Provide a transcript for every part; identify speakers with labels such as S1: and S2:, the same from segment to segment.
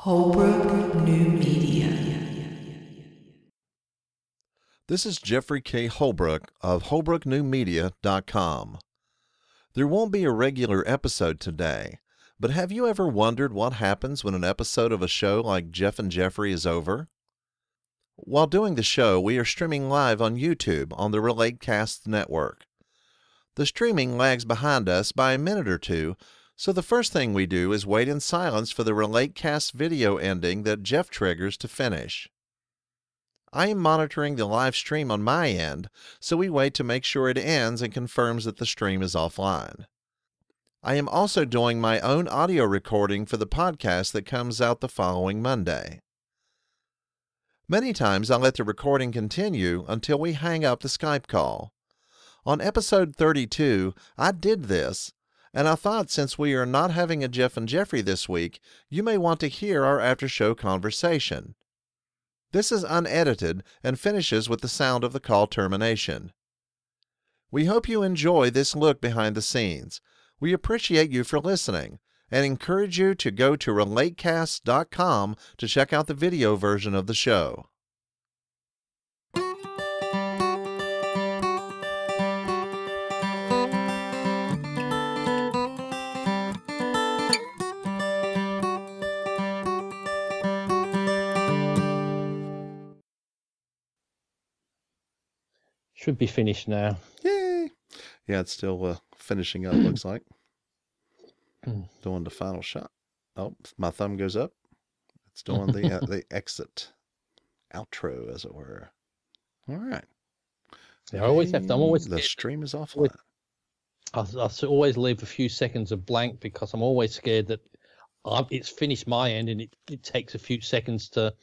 S1: Holbrook New Media.
S2: This is Jeffrey K. Holbrook of holbrooknewmedia.com. There won't be a regular episode today, but have you ever wondered what happens when an episode of a show like Geoff and Jeffrey is over? While doing the show, we are streaming live on YouTube on the RELATEcasts network. The streaming lags behind us by a minute or two, so the first thing we do is wait in silence for the RELATEcast video ending that Geoff triggers to finish. I am monitoring the live stream on my end, so we wait to make sure it ends and confirms that the stream is offline. I am also doing my own audio recording for the podcast that comes out the following Monday. Many times I let the recording continue until we hang up the Skype call. On episode 32, I did this, and I thought since we are not having a Geoff and Jeffrey this week, you may want to hear our after-show conversation. This is unedited and finishes with the sound of the call termination. We hope you enjoy this look behind the scenes. We appreciate you for listening and encourage you to go to RELATEcasts.com to check out the video version of the show.
S3: Should be finished now.
S2: Yay! Yeah, it's still finishing up, looks like. Doing the final shot. Oh, my thumb goes up. It's doing the exit outro, as it were. All right.
S3: Yeah, I always have to. I'm always
S2: the stream is offline.
S3: I always leave a few seconds of blank because I'm always scared that it's finished my end and it takes a few seconds to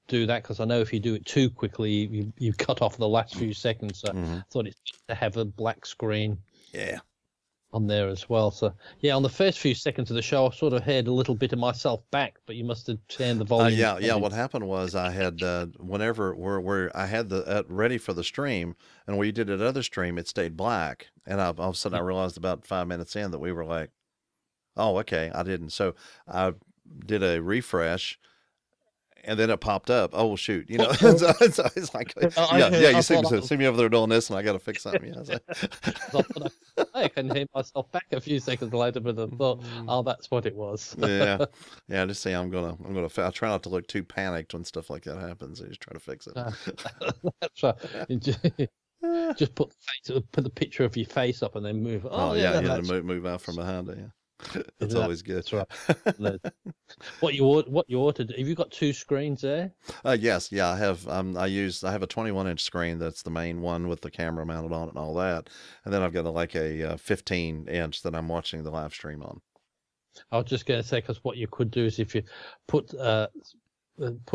S3: do that, because I know if you do it too quickly, you cut off the last few seconds. So I thought it's good to have a black screen.
S2: Yeah. On
S3: there as well. So yeah, on the first few seconds of the show, I sort of heard a little bit of myself back, but you must have turned the volume.
S2: Yeah. What happened was I had whenever I had the ready for the stream, and when you did another stream, it stayed black, and all of a sudden I realized about 5 minutes in that we were like, oh, okay, I didn't. So I did a refresh. And then it popped up. Oh, shoot. You know, so it's like, you see me over there doing this, and I got to fix something. Yeah,
S3: I can hear myself back a few seconds later, but I thought, oh, that's what it was.
S2: Yeah. Just say I'm gonna. I try not to look too panicked when stuff like that happens. I just try to fix it.
S3: That's right. Just put the picture of your face up and then move.
S2: Move out from behind it. Yeah. That's always good.
S3: That's right. What you ought to do. Have you got two screens there?
S2: Yes. Yeah, I have. I have a 21-inch screen. That's the main one with the camera mounted on it and all that. And then I've got a 15-inch that I'm watching the live stream on.
S3: I was just going to say, because what you could do is if you put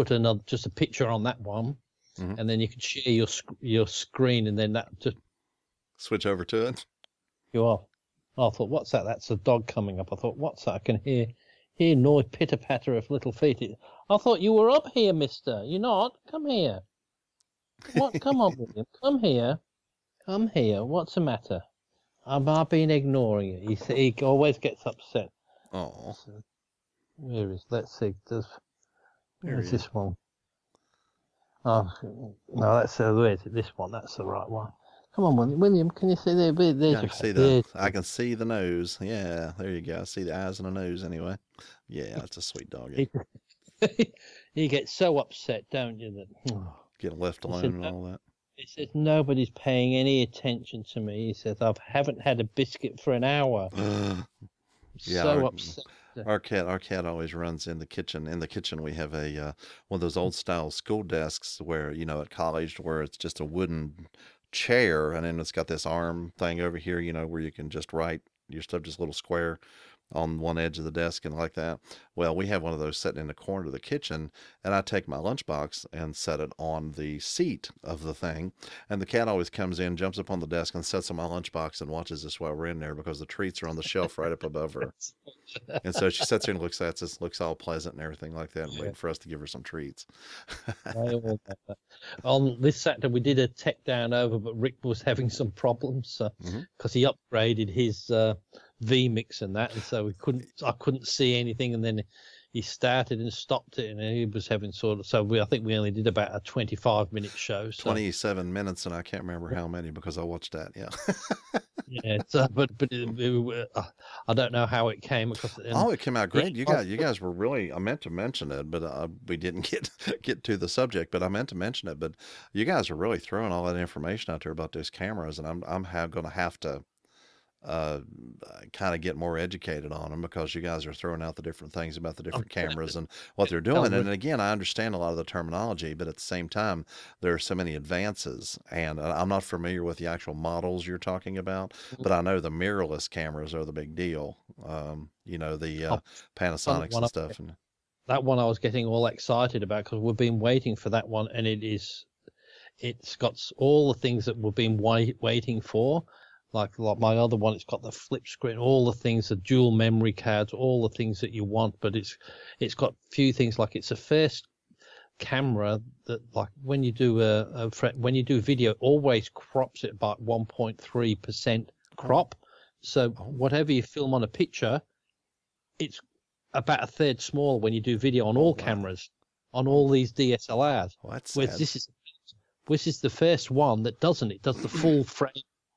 S3: another just a picture on that one, and then you could share your screen, and then that just
S2: switch over to it.
S3: You are. I thought, what's that? That's a dog coming up. I thought, what's that? I can hear noise, pitter-patter of little feet. I thought you were up here, mister. You're not? Come here. What? Come on, William. Come here. Come here. What's the matter? I've been ignoring it. He always gets upset.
S2: Oh.
S3: Where is? Let's see. Where's this one? Oh, no, that's where is it? This one. That's the right one. Come on, William. Can you see there?
S2: I can see the nose. Yeah, there you go. I see the eyes and the nose anyway. Yeah, that's a sweet dog.
S3: You get so upset, don't you? That
S2: get left alone and all that.
S3: He says nobody's paying any attention to me. He says I haven't had a biscuit for an hour. Upset.
S2: Our cat always runs in the kitchen. In the kitchen, we have a one of those old style school desks where at college where it's just a wooden chair, and then it's got this arm thing over here, where you can just write your stuff, just a little square on one edge of the desk and like that. Well, we have one of those sitting in the corner of the kitchen, and I take my lunchbox and set it on the seat of the thing, and the cat always comes in, jumps up on the desk and sits on my lunchbox and watches us while we're in there, because the treats are on the shelf right up above her. And so she sits there and looks at us, looks all pleasant and everything like that, and waiting for us to give her some treats.
S3: On this Saturday we did a tech down over, but Rick was having some problems because he upgraded his vMix and that, and so I couldn't see anything, and then he started and stopped it, and he was having sort of. So I think we only did about a 25-minute show. So.
S2: 27 minutes, and I can't remember how many because I watched that. Yeah.
S3: Yeah, but I don't know how it came across.
S2: It came out great. You guys were really. I meant to mention it, but we didn't get to the subject. But I meant to mention it. But you guys are really throwing all that information out there about those cameras, and I'm going to have to kind of get more educated on them because you guys are throwing out the different things about the different cameras and what they're doing. And again, I understand a lot of the terminology, but at the same time, there are so many advances, and I'm not familiar with the actual models you're talking about, but I know the mirrorless cameras are the big deal. The Panasonics and stuff.
S3: That one I was getting all excited about because we've been waiting for that one, and it's got all the things that we've been waiting for. Like my other one, it's got the flip screen, all the things, the dual memory cards, all the things that you want. But it's got few things, like it's a first camera that, like, when you do when you do video, always crops it by 1.3% crop. So whatever you film on a picture, it's about a third smaller when you do video on all cameras, on all these DSLRs.
S2: Well, that's
S3: sad. This is the first one that doesn't. It does the full frame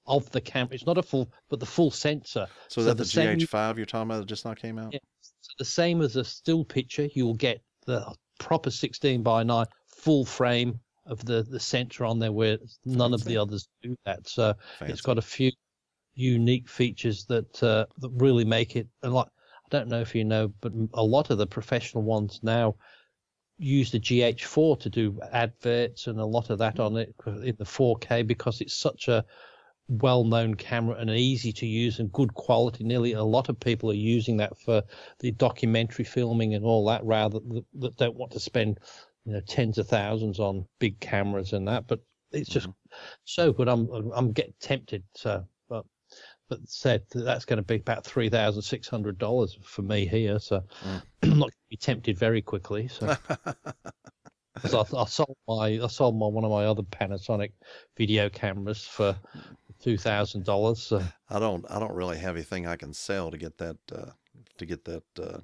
S3: of the camera. It's not a full, but the full sensor.
S2: So is that the GH5 you're talking about that just not came out?
S3: Yeah. So the same as a still picture, you'll get the proper 16:9 full frame of the sensor on there, where none of the others do that. So it's got a few unique features that really make it. And like, I don't know if you know, but a lot of the professional ones now use the GH4 to do adverts and a lot of that on it in the 4K, because it's such a well-known camera and easy to use and good quality. Nearly a lot of people are using that for the documentary filming and all that, rather that don't want to spend tens of thousands on big cameras and that. But it's just so good. I'm getting tempted. So, but said that's going to be about $3,600 for me here. So I'm not going to be tempted very quickly. So. I sold one of my other Panasonic video cameras for $2,000. So.
S2: I don't really have anything I can sell to get that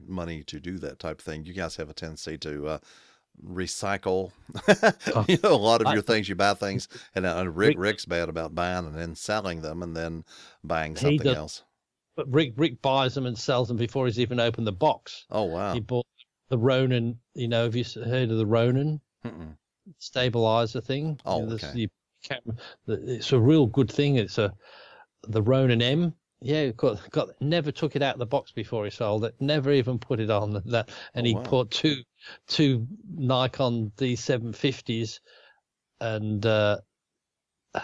S2: money to do that type of thing. You guys have a tendency to recycle. A lot of your things. You buy things, and Rick's bad about buying and then selling them and then buying something else.
S3: But Rick buys them and sells them before he's even opened the box.
S2: Oh wow!
S3: He bought the Ronin. Have you heard of the Ronin stabilizer thing?
S2: Oh, okay.
S3: It's a real good thing. It's the Ronin M. Yeah, never took it out of the box before he sold it. Never even put it on that. And he bought two Nikon D750s and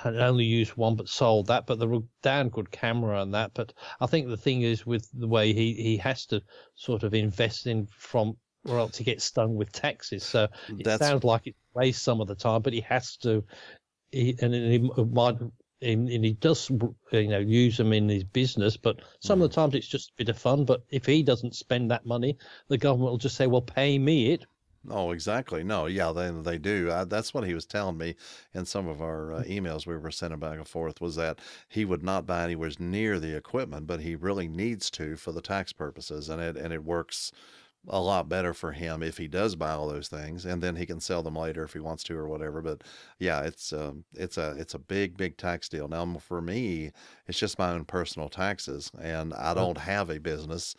S3: only used one, but sold that. But they're a damn good camera on that. But I think the thing is, with the way he has to sort of invest in or else he gets stung with taxes. So it sounds like it wastes some of the time, but he has to. He does, use them in his business, but some of the times it's just a bit of fun. But if he doesn't spend that money, the government will just say, well, pay me it.
S2: Oh, exactly. No, yeah, they do. That's what he was telling me in some of our emails we were sending back and forth, was that he would not buy anywhere near the equipment, but he really needs to for the tax purposes. And it works a lot better for him if he does buy all those things, and then he can sell them later if he wants to or whatever. But yeah, it's a big tax deal. Now for me, it's just my own personal taxes, and I don't have a business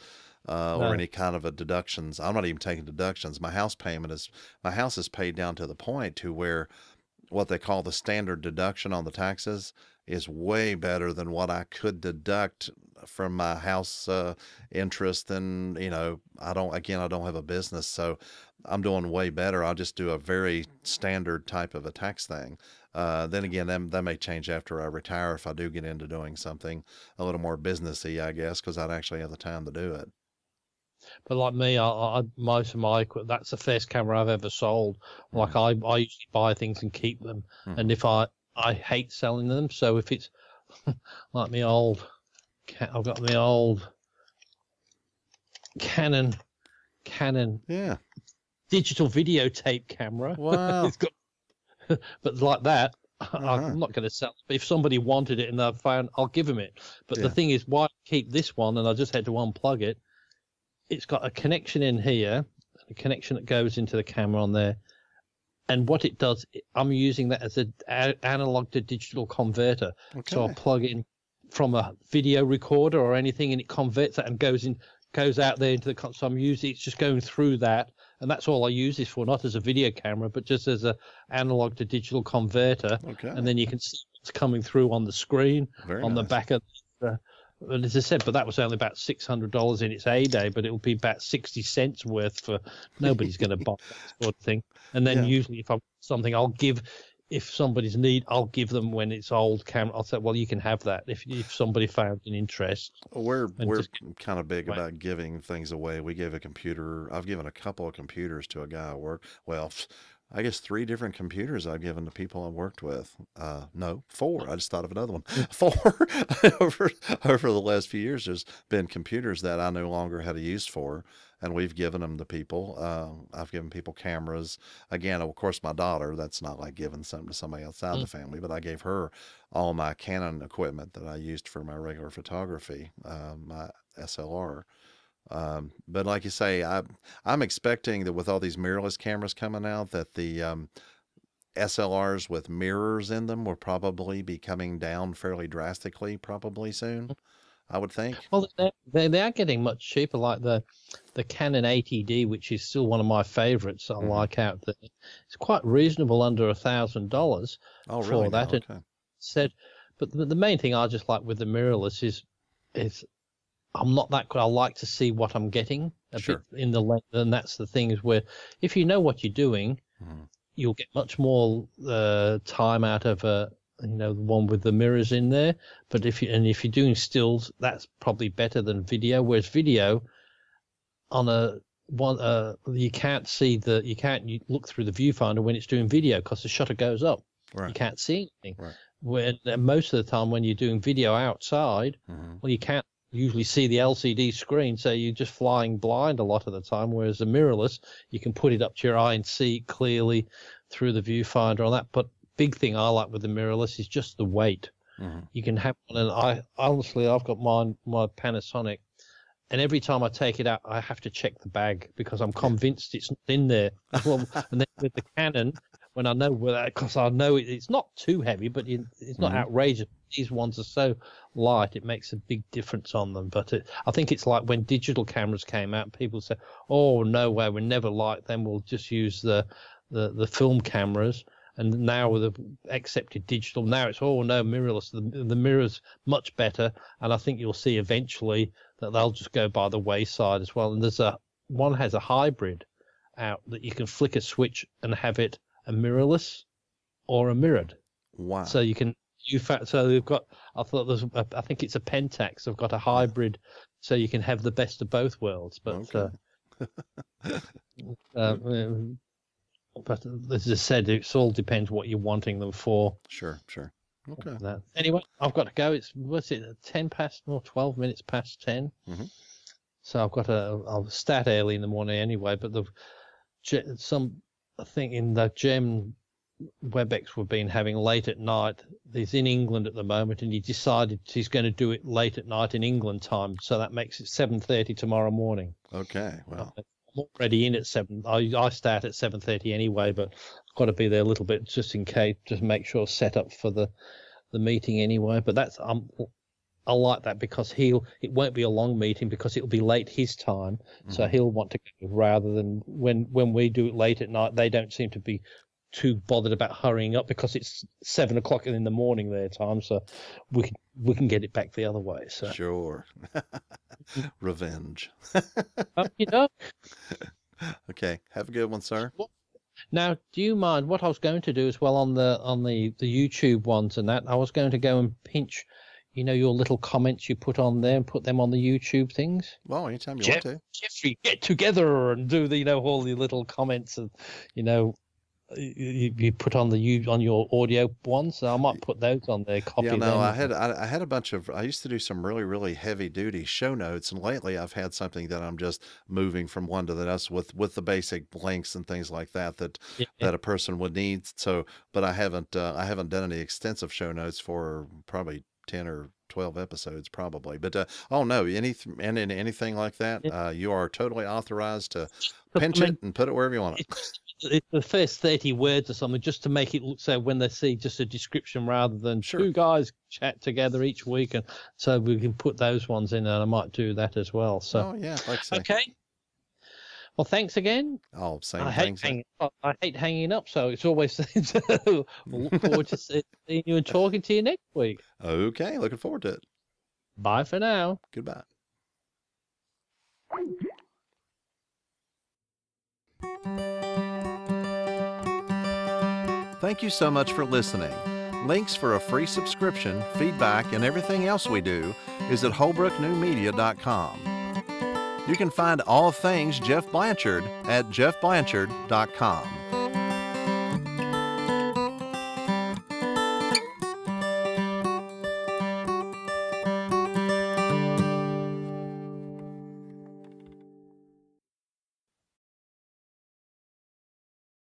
S2: or any kind of a deductions. I'm not even taking deductions. My house is paid down to the point to where what they call the standard deduction on the taxes is way better than what I could deduct from my house interest. And I don't have a business, so I'm doing way better. I'll just do a very standard type of a tax thing. Then again, that may change after I retire if I do get into doing something a little more businessy, I guess, because I'd actually have the time to do it.
S3: But like me, most of my equipment, that's the first camera I've ever sold. Like I usually buy things and keep them, and if I hate selling them. So if it's like I've got my old Canon digital videotape camera.
S2: Wow.
S3: But like that, I'm not going to sell it. But if somebody wanted it and they found, I'll give them it. But the thing is, why keep this one? And I just had to unplug it. It's got a connection in here, a connection that goes into the camera on there. And what it does, I'm using that as an analog to digital converter.
S2: Okay.
S3: So I'll plug in from a video recorder or anything, and it converts that and goes out there into the. So I'm using it's just going through that, and that's all I use this for, not as a video camera, but just as a analog to digital converter.
S2: Okay.
S3: And then you can see what's coming through on the screen,
S2: Very
S3: on the
S2: nice.
S3: back of. And as I said, but that was only about $600 in its heyday, but it will be about 60 cents worth for nobody's going to buy that sort of thing. And then usually if I'm something, if somebody's I'll give them when it's old camera. I'll say, well, you can have that if somebody found an interest.
S2: We're kind of big about giving things away. We gave a computer. I've given a couple of computers to a guy at work. Well, I guess 3 different computers I've given to people I've worked with. No, 4. I just thought of another one. 4 over the last few years. There's been computers that I no longer had a use for, and we've given them to people. I've given people cameras. Again, of course, my daughter. That's not like giving something to somebody outside the family, but I gave her all my Canon equipment that I used for my regular photography, my SLR. But like you say, I'm expecting that with all these mirrorless cameras coming out, that the SLRs with mirrors in them will probably be coming down fairly drastically, probably soon, I would think.
S3: Well, they are getting much cheaper, like the Canon 80D, which is still one of my favorites. I like out there. It's quite reasonable, under $1,000 for that.
S2: Okay.
S3: And but the main thing I just like with the mirrorless is I'm not that good. I like to see what I'm getting a bit in the lens, and that's the thing is where if you know what you're doing, you'll get much more time out of the one with the mirrors in there. But if you're doing stills, that's probably better than video. Whereas video on you can't look through the viewfinder when it's doing video because the shutter goes up. Right. You can't see anything. Right. When most of the time when you're doing video outside, well, you can't usually see the LCD screen, so you're just flying blind a lot of the time, whereas the mirrorless, you can put it up to your eye and see it clearly through the viewfinder on that. But big thing I like with the mirrorless is just the weight. You can have one, and I've got my Panasonic, and every time I take it out, I have to check the bag because I'm convinced it's not in there. Well, and then with the Canon, when I know because I know it's not too heavy, but it's not outrageous. These ones are so light, it makes a big difference on them. But I think it's like when digital cameras came out, people said, "Oh no way, we're never like them. We'll just use the film cameras." And now with the accepted digital, now it's no mirrorless. The mirror's much better, and I think you'll see eventually that they'll just go by the wayside as well. And one has a hybrid out that you can flick a switch and have it a mirrorless or a mirrored.
S2: Wow!
S3: So you can so they've got. I think it's a Pentax. They've got a hybrid, so you can have the best of both worlds. But but as I said, it all depends what you're wanting them for.
S2: Sure. Okay.
S3: Anyway, I've got to go. It's 12 minutes past 10. So I'll start early in the morning anyway. But I think in the German WebEx we've been having late at night. He's in England at the moment, and he decided he's going to do it late at night in England time. So that makes it 7:30 tomorrow morning.
S2: Okay. Well,
S3: I'm already in at 7. I start at 7:30 anyway, but I've got to be there a little bit just in case, just make sure set up for the meeting anyway. But that's I like that because it won't be a long meeting because it'll be late his time, so he'll want to go rather than when we do it late at night. They don't seem to be too bothered about hurrying up because it's 7 o'clock in the morning their time, so we can get it back the other way. So
S2: sure. Revenge. Okay, have a good one, sir.
S3: Now, do you mind what I was going to do as well on the YouTube ones and that? I was going to go and pinch, your little comments you put on there and put them on the YouTube things.
S2: Well, anytime you want to.
S3: Jeffrey, get together and do all the little comments and you put on on your audio ones. So I might put those on there. Copy them.
S2: I had a bunch of. I used to do some really, really heavy duty show notes, and lately I've had something that I'm just moving from one to the next with the basic links and things like that that a person would need. So, but I haven't done any extensive show notes for probably 10 or 12 episodes probably. But oh no, anything like that, you are totally authorized to pinch it and put it wherever you want it.
S3: It's the first 30 words or something, just to make it look so when they see just a description rather than
S2: Sure.
S3: two guys chat together each week, and so we can put those ones in, and I might do that as well. So
S2: yeah, like I say.
S3: okay. Well, thanks again.
S2: Oh, same
S3: I
S2: things.
S3: hate hanging up, so it's always we'll look forward to seeing you and talking to you next week.
S2: Okay, looking forward to it.
S3: Bye for now.
S2: Goodbye. Thank you so much for listening. Links for a free subscription, feedback, and everything else we do is at holbrooknewmedia.com. You can find all things Geoff Blanchard at geoffblanchard.com.